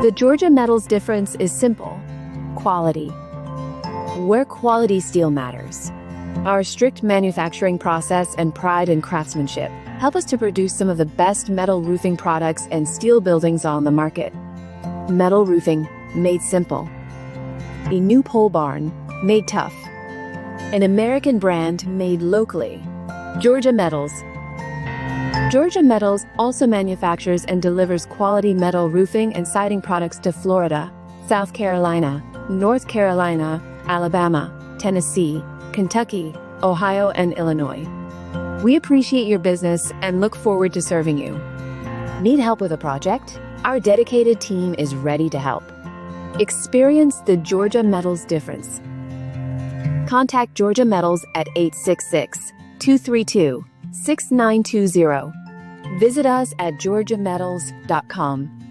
The Georgia Metals difference is simple: quality. Where quality steel matters. Our strict manufacturing process and pride in craftsmanship help us to produce some of the best metal roofing products and steel buildings on the market. Metal roofing made simple. A new pole barn made tough. An American brand made locally. Georgia Metals. Georgia Metals also manufactures and delivers quality metal roofing and siding products to Florida, South Carolina, North Carolina, Alabama, Tennessee, Kentucky, Ohio, and Illinois. We appreciate your business and look forward to serving you. Need help with a project? Our dedicated team is ready to help. Experience the Georgia Metals difference. Contact Georgia Metals at 866-232-6920. Visit us at georgiametals.com.